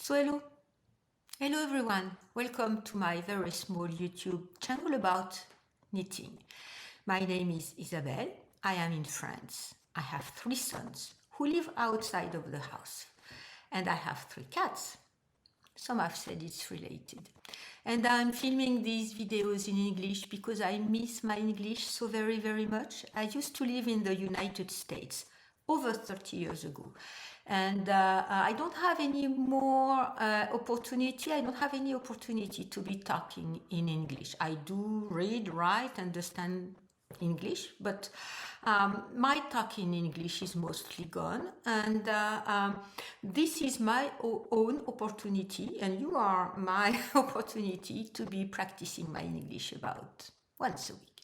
Hello everyone, welcome to my very small YouTube channel about knitting. My name is Isabelle, I am in France. I have 3 sons who live outside of the house and I have 3 cats. Some have said it's related. And I'm filming these videos in English because I miss my English so very much. I used to live in the United States over 30 years ago. And I don't have any more opportunity. I don't have any opportunity to be talking in English. I do read, write, understand English, but my talk in English is mostly gone. And this is my own opportunity, and you are my opportunity to be practicing my English about once a week.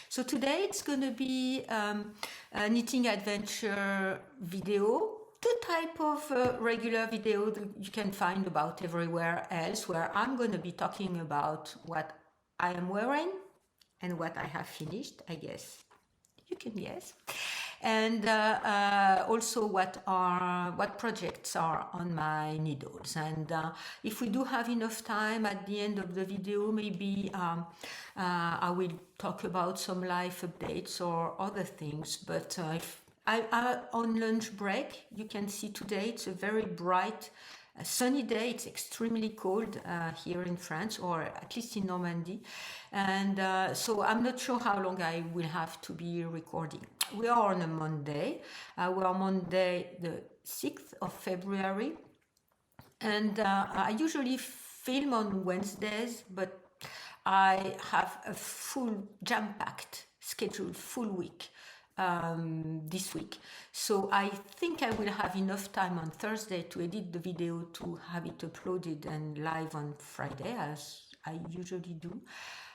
So today it's going to be a knitting adventure video, the type of regular video that you can find about everywhere else, where I'm going to be talking about what I am wearing and what I have finished, I guess. You can guess. And also what projects are on my needles. And if we do have enough time at the end of the video, maybe I will talk about some life updates or other things. But if I'm on lunch break, you can see today it's a very bright sunny day. It's extremely cold here in France, or at least in Normandy, and so I'm not sure how long I will have to be recording. We are on a Monday. We are Monday the 6th of February, and I usually film on Wednesdays, but I have a full jam-packed schedule, full week this week. So I think I will have enough time on Thursday to edit the video to have it uploaded and live on Friday, as I usually do.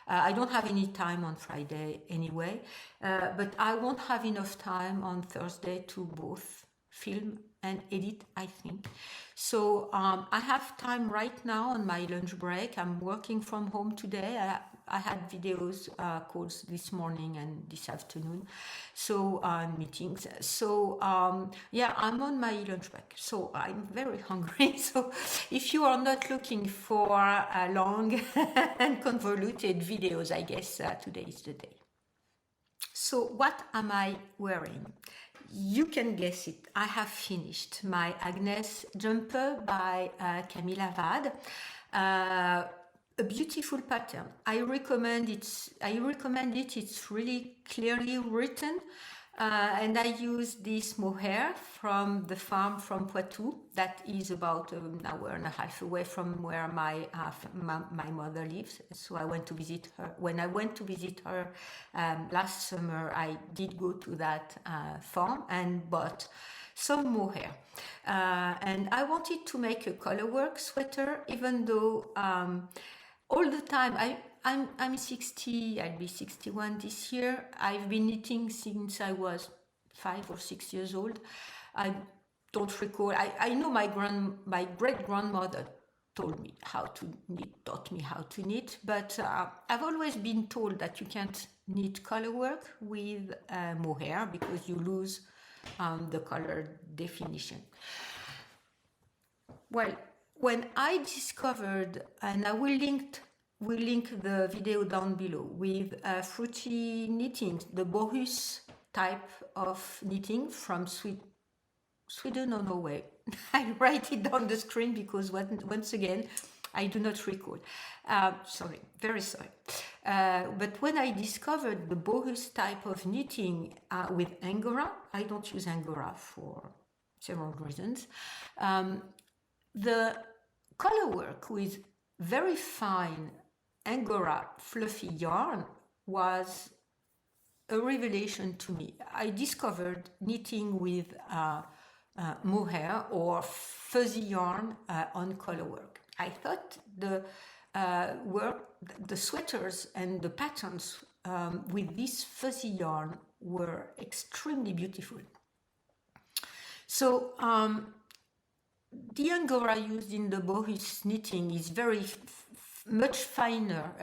I don't have any time on Friday anyway, but I won't have enough time on Thursday to both film and edit, I think. So I have time right now on my lunch break. I'm working from home today. I had videos calls this morning and this afternoon, so meetings. So yeah, I'm on my lunch break, so I'm very hungry. So if you are not looking for long and convoluted videos, I guess today is the day. So what am I wearing? You can guess it. I have finished my Agnes jumper by Camilla Vade. A beautiful pattern. I recommend it. It's really clearly written. And I use this mohair from the farm from Poitou that is about an hour and a half away from where my mother lives. So I went to visit her. When I went to visit her last summer, I did go to that farm and bought some mohair. And I wanted to make a colorwork sweater, even though all the time I'm 60, I'll be 61 this year. I've been knitting since I was 5 or 6 years old. I don't recall. I know my great grandmother taught me how to knit, but I've always been told that you can't knit colorwork with mohair because you lose the color definition. Well, when I discovered, and I will link the video down below, with fruity knitting, the Bohus type of knitting from Sweden or Norway. I write it down the screen because once again, I do not recall. Sorry, very sorry. But when I discovered the Bohus type of knitting with Angora, I don't use Angora for several reasons. The colorwork with very fine Angora fluffy yarn was a revelation to me. I discovered knitting with mohair or fuzzy yarn on colorwork. I thought the sweaters and the patterns with this fuzzy yarn were extremely beautiful. So the Angora used in the Bohus knitting is very much finer,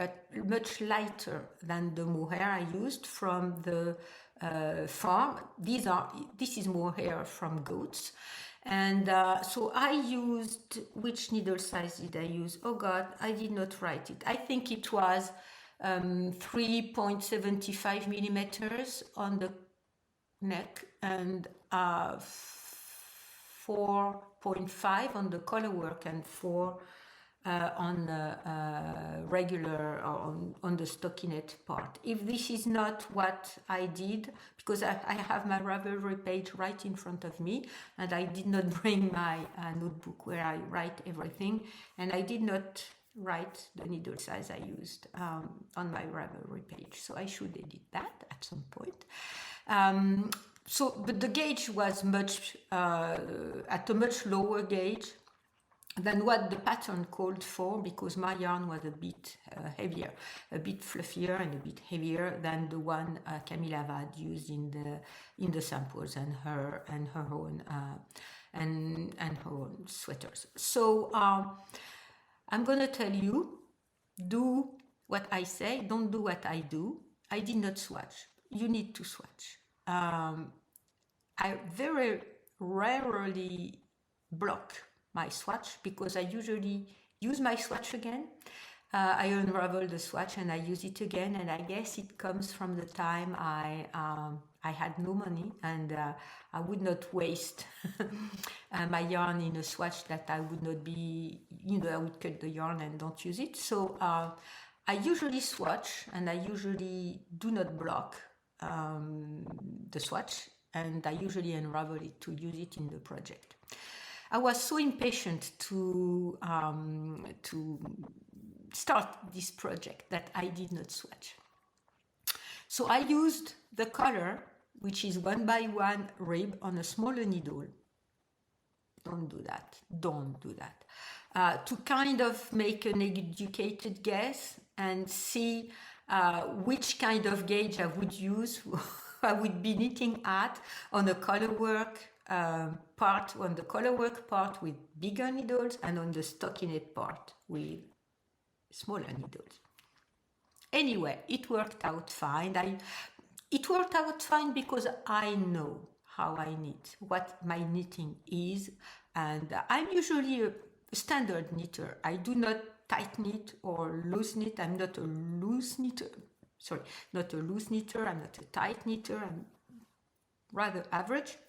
much lighter than the mohair I used from the farm. This is mohair from goats, And so I used, which needle size did I use? Oh God, I did not write it. I think it was 3.75 millimeters on the neck and 4.5 on the collar work and 4 on the regular on the stockinette part. If this is not what I did, because I have my Ravelry page right in front of me, and I did not bring my notebook where I write everything, and I did not write the needle size I used on my Ravelry page, so I should edit that at some point. But the gauge was much at a much lower gauge than what the pattern called for, because my yarn was a bit heavier, a bit fluffier and a bit heavier than the one Camilla had used in the samples and her own sweaters. So I'm gonna tell you, do what I say, don't do what I do. I did not swatch. You need to swatch. I very rarely block my swatch because I usually use my swatch again. I unravel the swatch and I use it again, and I guess it comes from the time I had no money and I would not waste my yarn in a swatch that I would not be, I would cut the yarn and don't use it. So I usually swatch and I usually do not block the swatch, and I usually unravel it to use it in the project. I was so impatient to start this project that I did not swatch. So I used the color, which is 1x1 rib on a smaller needle. Don't do that. Don't do that. To kind of make an educated guess and see which kind of gauge I would use, I would be knitting at on the color work part, on the color work part with bigger needles, and on the stockinette part with smaller needles. Anyway, it worked out fine. It worked out fine because I know how I knit, what my knitting is, and I'm usually a standard knitter. I do not tight knit or loose knit. I'm not a loose knitter. Sorry, not a loose knitter. I'm not a tight knitter. I'm rather average.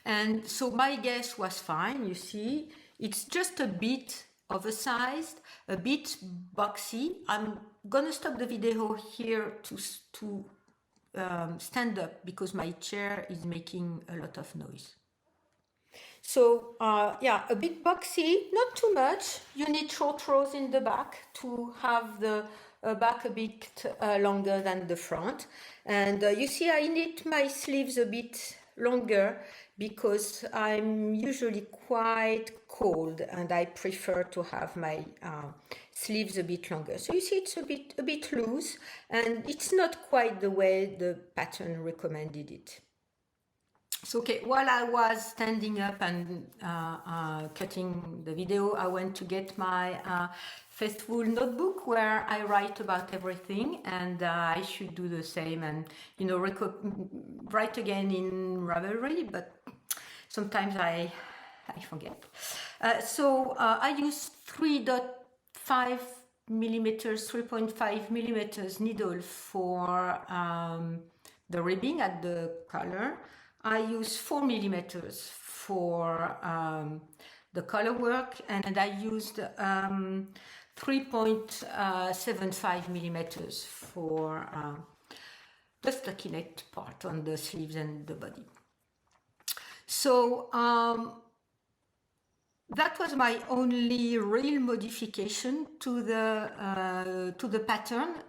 And so my guess was fine. You see, it's just a bit oversized, a bit boxy. I'm gonna stop the video here to stand up because my chair is making a lot of noise. So yeah, a bit boxy, not too much. You need short rows in the back to have the back a bit longer than the front. And you see, I knit my sleeves a bit longer because I'm usually quite cold and I prefer to have my sleeves a bit longer. So you see, it's a bit loose, and it's not quite the way the pattern recommended it. So okay, while I was standing up and cutting the video, I went to get my festival notebook where I write about everything, and I should do the same and write again in Ravelry, but sometimes I forget. So I use 3.5 millimeters, 3.5 millimeters needle for the ribbing at the collar. I use 4 millimeters for the color work, and I used 3.75 millimeters for the stockinette part on the sleeves and the body. So that was my only real modification to the pattern,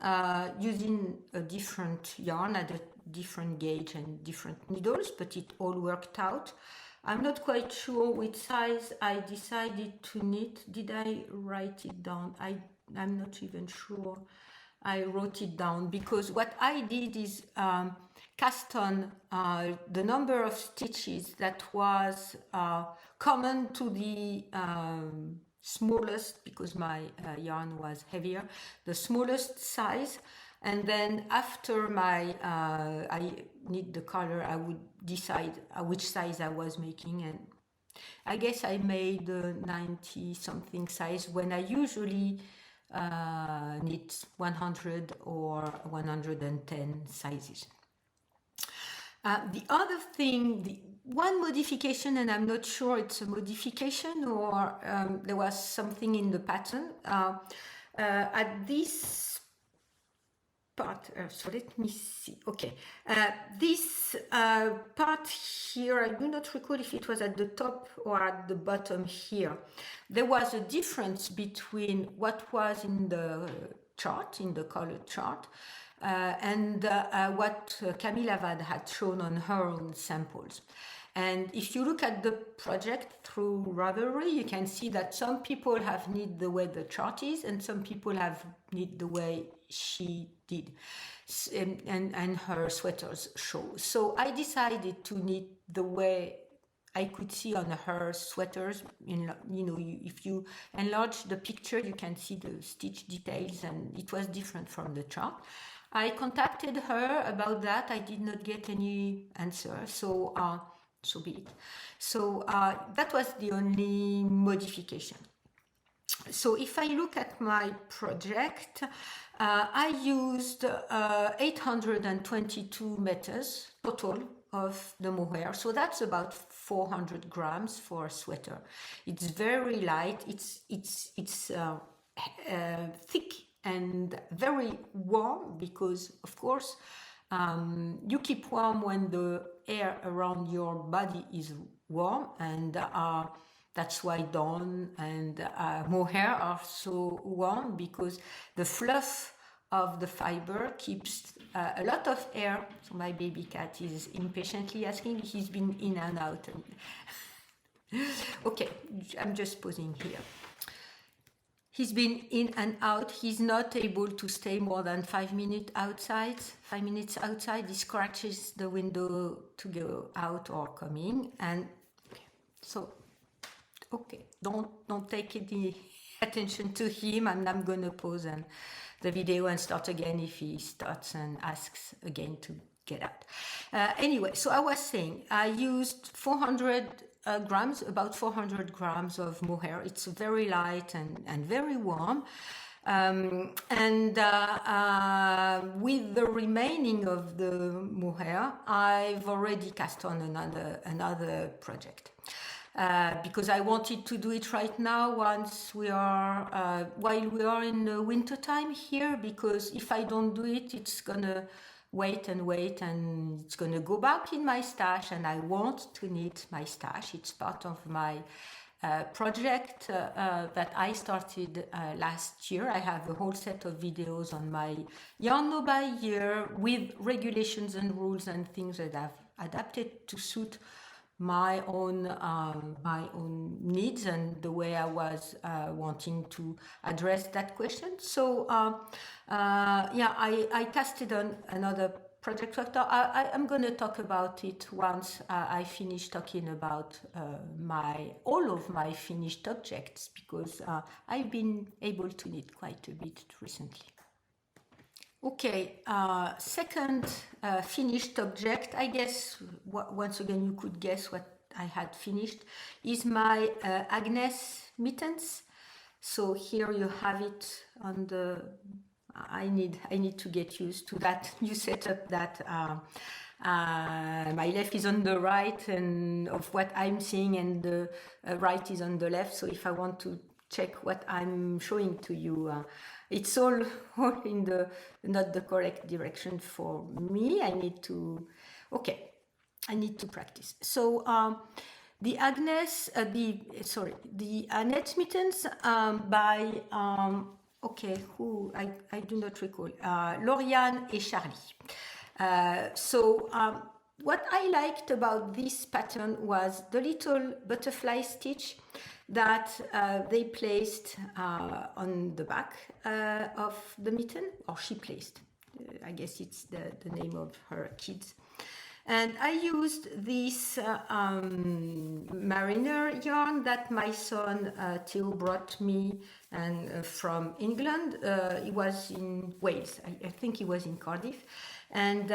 using a different yarn at a different gauge and different needles, but it all worked out. I'm not quite sure which size I decided to knit. Did I write it down? I'm not even sure I wrote it down, because what I did is cast on the number of stitches that was common to the smallest, because my yarn was heavier, the smallest size. And then after I need the color, I would decide which size I was making, and I guess I made 90 something size when I usually need 100 or 110 sizes. The other thing, the one modification, and I'm not sure it's a modification or there was something in the pattern, at this part, so let me see, okay, this part here, I do not recall if it was at the top or at the bottom here. There was a difference between what was in the chart, in the color chart, and what Camille Avad had shown on her own samples. And if you look at the project through Ravelry, you can see that some people have knit the way the chart is, and some people have knit the way she did, and her sweaters show. So I decided to knit the way I could see on her sweaters. If you enlarge the picture, you can see the stitch details, and it was different from the chart. I contacted her about that. I did not get any answer, so be it. So that was the only modification. So if I look at my project, I used 822 meters total of the mohair. So that's about 400 grams for a sweater. It's very light. It's thick and very warm because, of course, you keep warm when the air around your body is warm, and that's why down and mohair are so warm, because the fluff of the fiber keeps a lot of air. So my baby cat is impatiently asking. He's been in and out. Okay, I'm just pausing here. He's been in and out. He's not able to stay more than 5 minutes outside. 5 minutes outside, he scratches the window to go out or come in. And okay, so okay, don't take any attention to him, and I'm gonna pause and the video and start again if he starts and asks again to get out. Anyway, so I was saying I used 400 grams, about 400 grams of mohair. It's very light and very warm. With the remaining of the mohair, I've already cast on another project. Because I wanted to do it right now once we are, while we are in the winter time here, because if I don't do it, it's gonna wait and it's gonna go back in my stash, and I want to knit my stash. It's part of my project that I started last year. I have a whole set of videos on my Yarn No by Year with regulations and rules and things that I've adapted to suit my own needs and the way I was wanting to address that question. So I casted on another project factor. I'm going to talk about it once I finish talking about all of my finished objects, because I've been able to knit quite a bit recently. Okay, second finished object, I guess, once again you could guess what I had finished, is my Agnes mittens. So here you have it on the, I need to get used to that new setup that my left is on the right and of what I'm seeing, and the right is on the left. So if I want to check what I'm showing to you, it's all in the not the correct direction for me. I need to practice. So the Agnes, the Annette mittens by who I do not recall, Lauriane et Charlie. What I liked about this pattern was the little butterfly stitch that they placed on the back of the mitten, or she placed. I guess it's the name of her kids. And I used this mariner yarn that my son Theo brought me and from England. He was in Wales. I think he was in Cardiff, and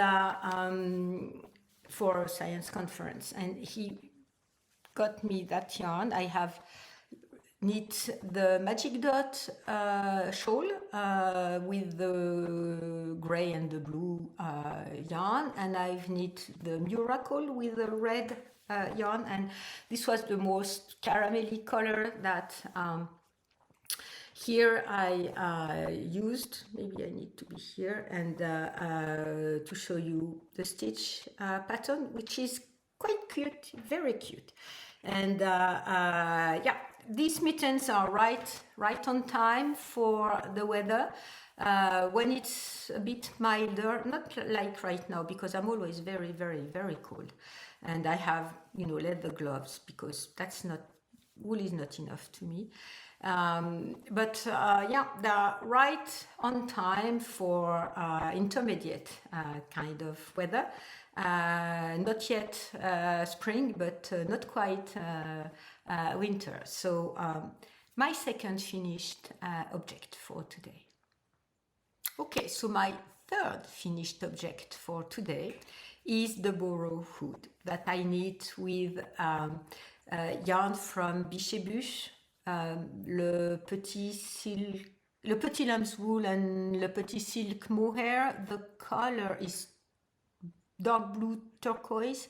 for a science conference. And he got me that yarn. I have knit the magic dot shawl with the gray and the blue yarn, and I've knit the miracle with the red yarn, and this was the most caramelly color that here I used. Maybe I need to be here and to show you the stitch pattern, which is quite cute, very cute. And yeah, these mittens are right on time for the weather. When it's a bit milder, not like right now, because I'm always very, very, very cold. And I have, leather gloves, because that's not, wool is not enough to me. But yeah, they're right on time for intermediate kind of weather. Not yet spring, but not quite winter. So my second finished object for today. Okay, so my third finished object for today is the borrow hood that I knit with yarn from Bichebuche, le petit lambswool and le petit silk mohair. The color is dark blue turquoise,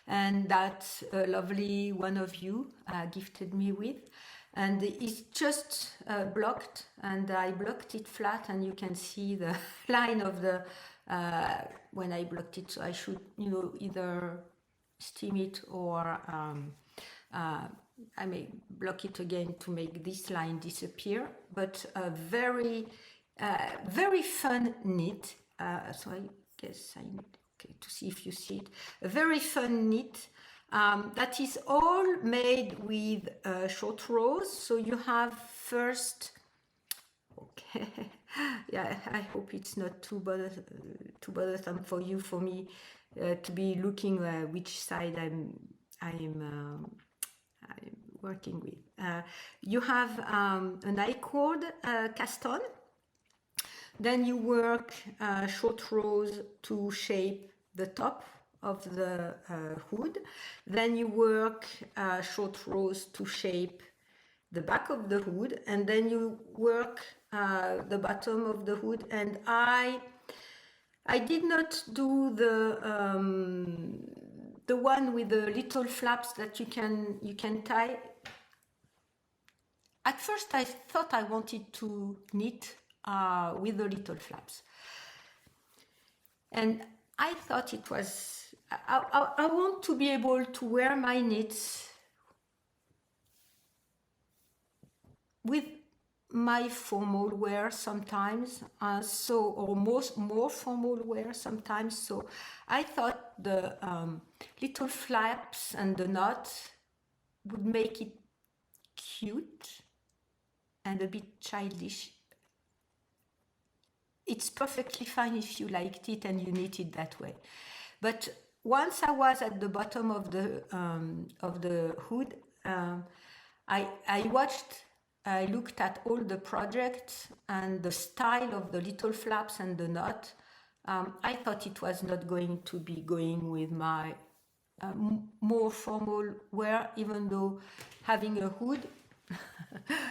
and that's a lovely one of you gifted me with. And it's just blocked, and I blocked it flat, and you can see the line of the when I blocked it. So I should either steam it or I may block it again to make this line disappear. But a very very fun knit. So I guess I need to see if you see it. A very fun knit that is all made with short rows. So you have first, okay, yeah, I hope it's not too bothersome for you, for me to be looking which side I'm working with. You have an I-cord cast on. Then you work short rows to shape the top of the hood. Then you work short rows to shape the back of the hood, and then you work the bottom of the hood. And I did not do the one with the little flaps that you can tie. At first I thought I wanted to knit with the little flaps, and I thought it was, I want to be able to wear my knits with my formal wear sometimes, or more formal wear sometimes. So I thought the little flaps and the knot would make it cute and a bit childish. It's perfectly fine if you liked it and you knit it that way. But once I was at the bottom of the hood, I looked at all the projects and the style of the little flaps and the knot. I thought it was not going to be going with my more formal wear, even though having a hood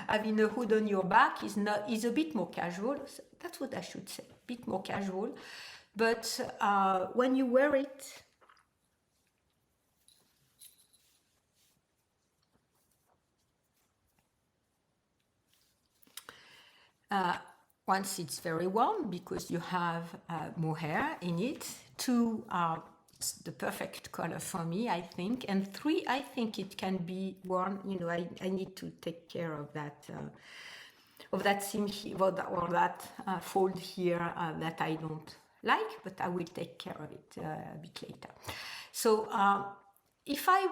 having a hood on your back is a bit more casual. That's what I should say, a bit more casual. But when you wear it, once it's very warm, because you have mohair in it. 2, it's the perfect color for me, I think. And 3, I think it can be worn. I need to take care of that seam here, or that fold here that I don't like, but I will take care of it a bit later. So if I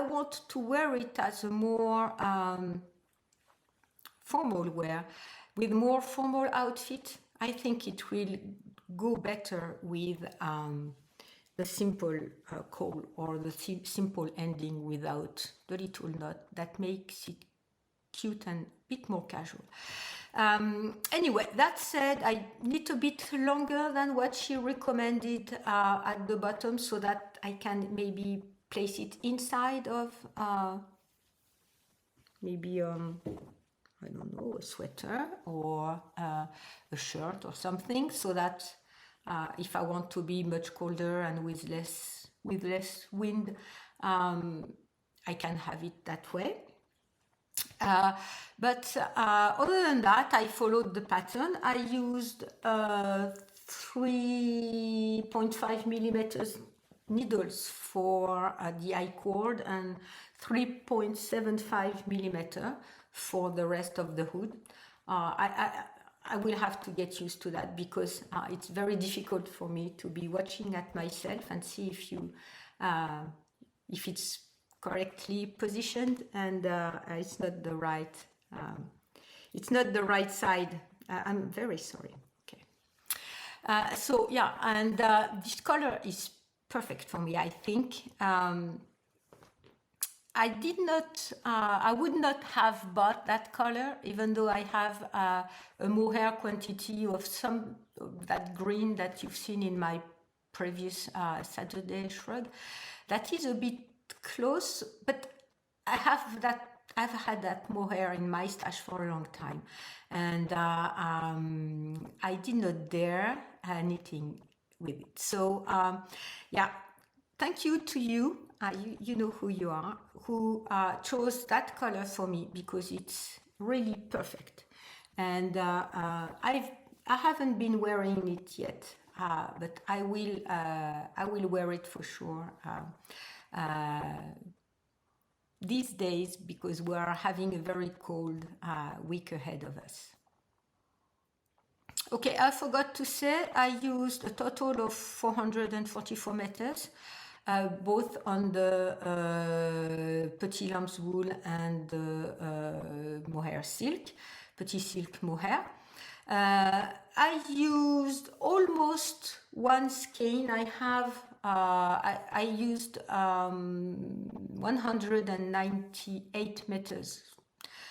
want to wear it as a more formal wear, with more formal outfit, I think it will go better with the simple call or the simple ending without the little knot. That makes it cute and a bit more casual. Anyway, that said, I need a bit longer than what she recommended at the bottom, so that I can maybe place it inside of maybe I don't know, a sweater or a shirt or something, so that if I want to be much colder and with less wind, I can have it that way. But other than that, I followed the pattern. I used 3.5 millimeters needles for the I cord and 3.75 millimeter for the rest of the hood. I will have to get used to that, because it's very difficult for me to be watching at myself and see if it's correctly positioned, and it's not the right side. I'm very sorry. Okay. So yeah, and this color is perfect for me, I think. I would not have bought that color, even though I have a mohair quantity of some of that green that you've seen in my previous Saturday shrug. That is a bit close, but I've had that mohair in my stash for a long time, and I did not dare knitting with it. So yeah, thank you to you. You know who you are, who chose that color for me, because it's really perfect. And I haven't been wearing it yet, but I will wear it for sure these days, because we are having a very cold week ahead of us. Okay, I forgot to say I used a total of 444 meters. Both on the Petit lamb's wool and the mohair silk, Petit silk mohair. I used almost one skein. I used 198 meters,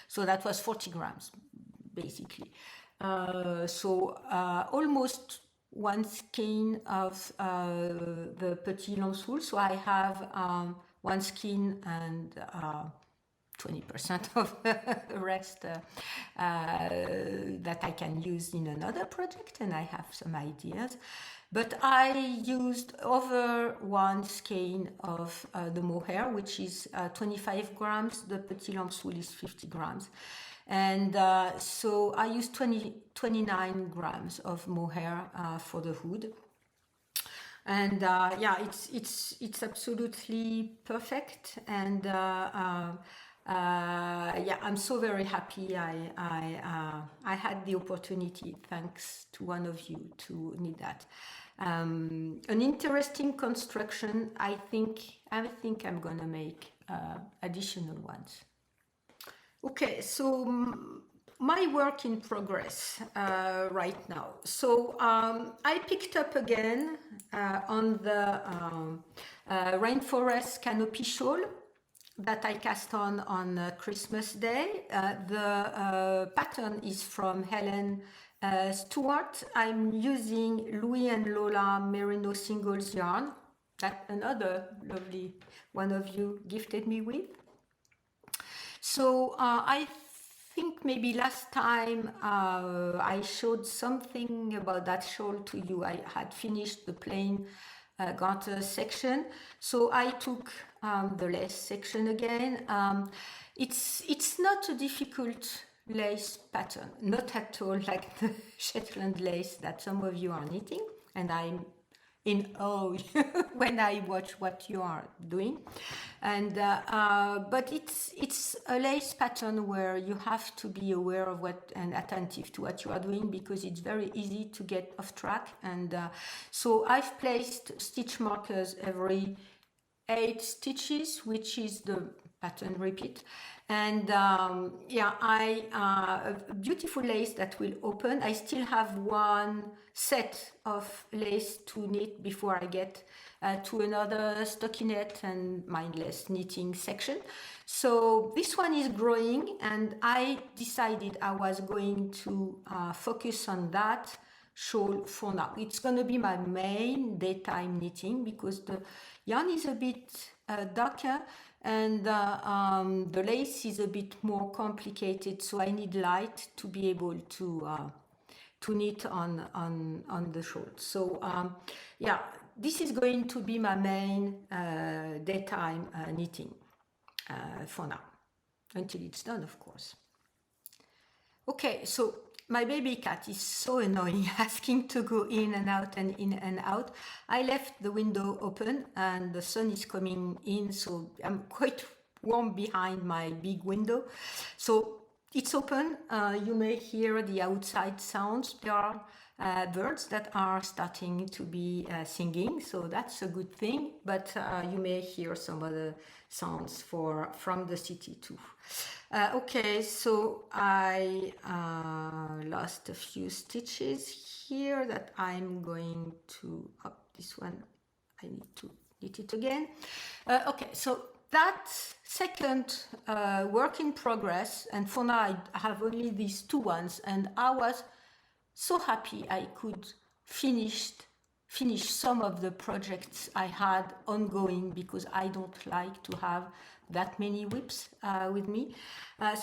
so that was 40 grams basically. So almost one skein of the Petit lamb's wool. So I have one skein and 20% of the rest that I can use in another project, and I have some ideas. But I used over one skein of the mohair, which is 25 grams. The Petit lamb's wool is 50 grams. And so I used 29 grams of mohair for the hood. And yeah, it's absolutely perfect. And yeah, I'm so very happy I had the opportunity, thanks to one of you, to knit that. An interesting construction. I think I'm gonna make additional ones. Okay, so my work in progress right now. So I picked up again on the Rainforest canopy shawl that I cast on Christmas Day. The pattern is from Helen Stewart. I'm using Louis and Lola Merino singles yarn that another lovely one of you gifted me with. So I think maybe last time I showed something about that shawl to you. I had finished the plain garter section, so I took the lace section again. It's not a difficult lace pattern, not at all like the Shetland lace that some of you are knitting, and I'm in awe when I watch what you are doing. And but it's a lace pattern where you have to be aware of what and attentive to what you are doing, because it's very easy to get off track. And so I've placed stitch markers every 8 stitches, which is the pattern repeat. And yeah, a beautiful lace that will open. I still have one set of lace to knit before I get to another stockinette and mindless knitting section. So this one is growing, and I decided I was going to focus on that shawl for now. It's going to be my main daytime knitting because the yarn is a bit darker, and the lace is a bit more complicated, so I need light to be able to knit on the shawl. So yeah, this is going to be my main daytime knitting for now, until it's done, of course. Okay, so my baby cat is so annoying, asking to go in and out and in and out. I left the window open and the sun is coming in, so I'm quite warm behind my big window. So it's open. You may hear the outside sounds. There are birds that are starting to be singing, so that's a good thing. But you may hear some other sounds from the city too. Okay, so I lost a few stitches here that I'm going to, this one I need to knit it again. Okay, so that second work in progress, and for now I have only these two ones, and I was so happy I could finish some of the projects I had ongoing, because I don't like to have that many whips with me.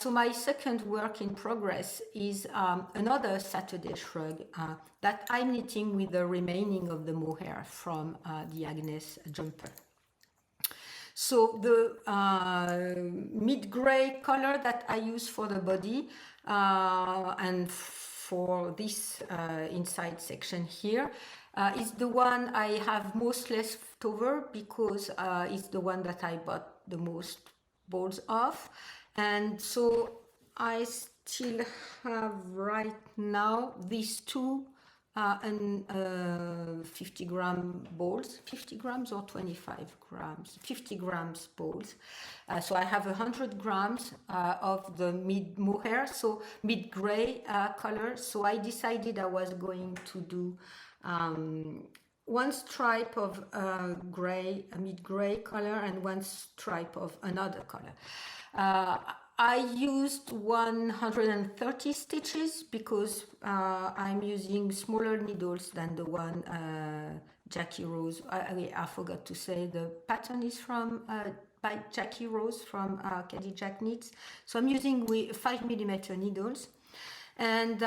So my second work in progress is another Saturday shrug that I'm knitting with the remaining of the mohair from the Agnes jumper. So the mid-gray color that I use for the body and for this inside section here is the one I have most left over, because it's the one that I bought the most balls of. And so I still have right now these two and 50-gram balls, 50 grams or 25 grams, 50 grams balls. So I have 100 grams of the mid mohair, so mid gray color. So I decided I was going to do one stripe of gray, a mid gray color, and one stripe of another color. I used 130 stitches because I'm using smaller needles than the one Jackie Rose. I forgot to say the pattern is from by Jackie Rose from Caddy Jack Knits. So I'm using 5mm needles. And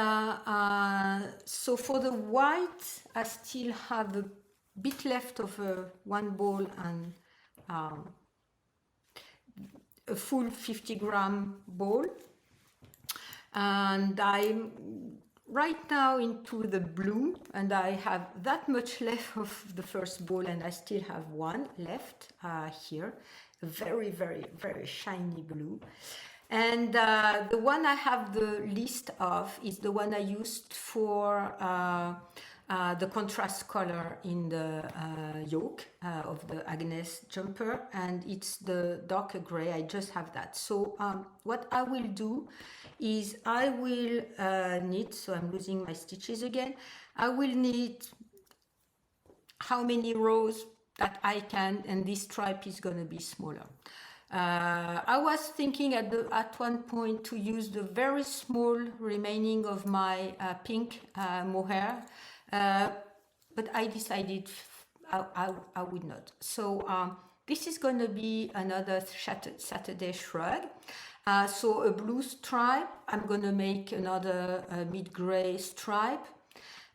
so for the white, I still have a bit left of one ball and a full 50-gram ball. And I'm right now into the blue, and I have that much left of the first ball, and I still have one left here, a very, very, very shiny blue. And the one I have the least of is the one I used for the contrast color in the yoke of the Agnes jumper, and it's the darker gray. I just have that. So what I will do is I will knit, so I'm losing my stitches again. I will knit how many rows that I can, and this stripe is going to be smaller. I was thinking at one point to use the very small remaining of my pink mohair, but I decided I would not. So this is going to be another Saturday shrug. So a blue stripe, I'm going to make another mid-gray stripe,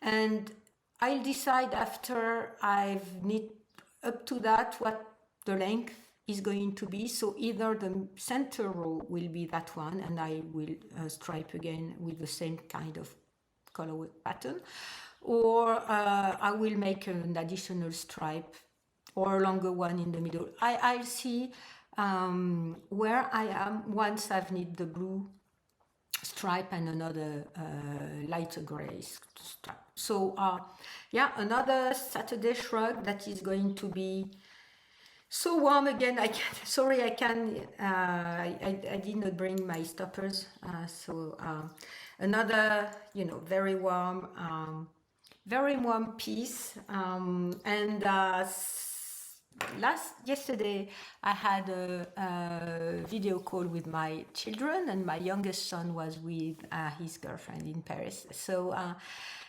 and I'll decide after I've knit up to that what the length is going to be. So either the center row will be that one, and I will stripe again with the same kind of colorway pattern, or I will make an additional stripe or a longer one in the middle. I'll see where I am once I've knit the blue stripe and another lighter gray stripe. So yeah, another Saturday shrug that is going to be So warm again. I can, sorry, I can. I did not bring my stoppers. Another, very warm piece. Yesterday, I had a video call with my children, and my youngest son was with his girlfriend in Paris.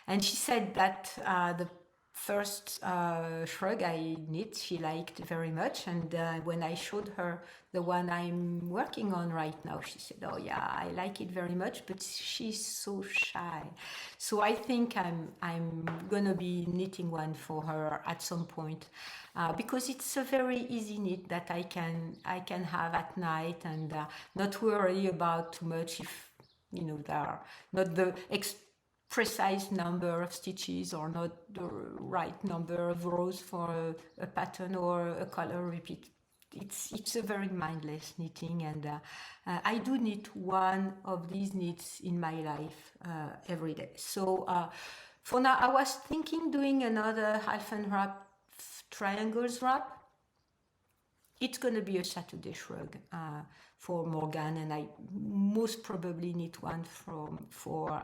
And she said that the first shrug I knit, she liked very much. And when I showed her the one I'm working on right now, she said, "Oh yeah, I like it very much," but she's so shy. So I think I'm gonna be knitting one for her at some point, because it's a very easy knit that I can have at night and not worry about too much if there are not the precise number of stitches or not the right number of rows for a pattern or a color repeat. It's a very mindless knitting, and I do knit one of these knits in my life every day. So for now, I was thinking doing another half and wrap triangles wrap. It's gonna be a Saturday shrug for Morgan, and I most probably knit one for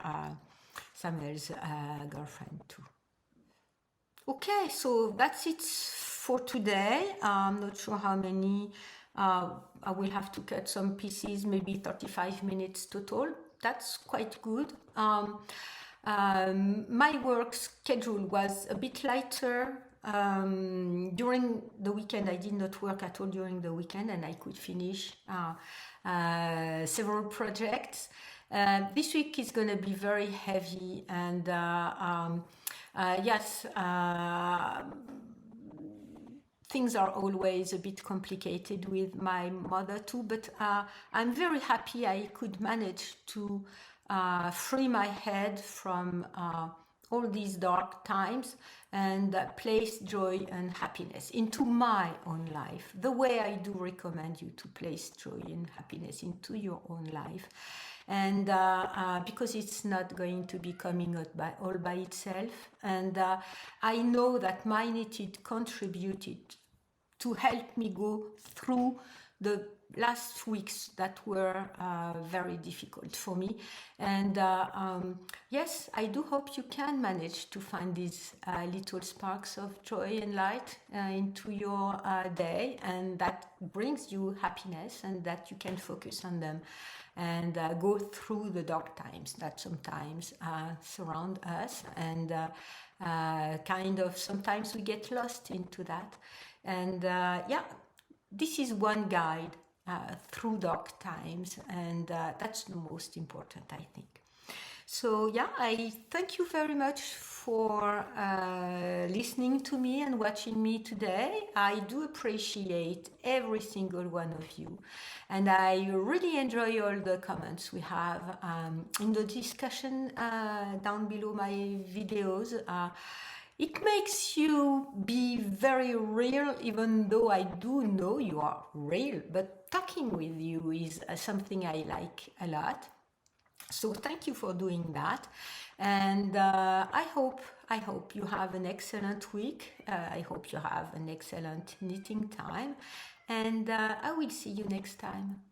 Samuel's girlfriend too. Okay, so that's it for today. I'm not sure how many. I will have to cut some pieces, maybe 35 minutes total. That's quite good. My work schedule was a bit lighter. During the weekend, I did not work at all during the weekend, and I could finish several projects. This week is going to be very heavy, and yes, things are always a bit complicated with my mother too, but I'm very happy I could manage to free my head from all these dark times and place joy and happiness into my own life, the way I do recommend you to place joy and happiness into your own life. And because it's not going to be coming out all by itself. And I know that my knitted contributed to help me go through the last weeks that were very difficult for me. And yes, I do hope you can manage to find these little sparks of joy and light into your day, and that brings you happiness, and that you can focus on them and go through the dark times that sometimes surround us, and kind of sometimes we get lost into that. And yeah, this is one guide through dark times, and that's the most important, I think. So yeah, I thank you very much for listening to me and watching me today. I do appreciate every single one of you, and I really enjoy all the comments we have in the discussion down below my videos. It makes you be very real, even though I do know you are real, but talking with you is something I like a lot. So thank you for doing that, and I hope you have an excellent week. I hope you have an excellent knitting time, and I will see you next time.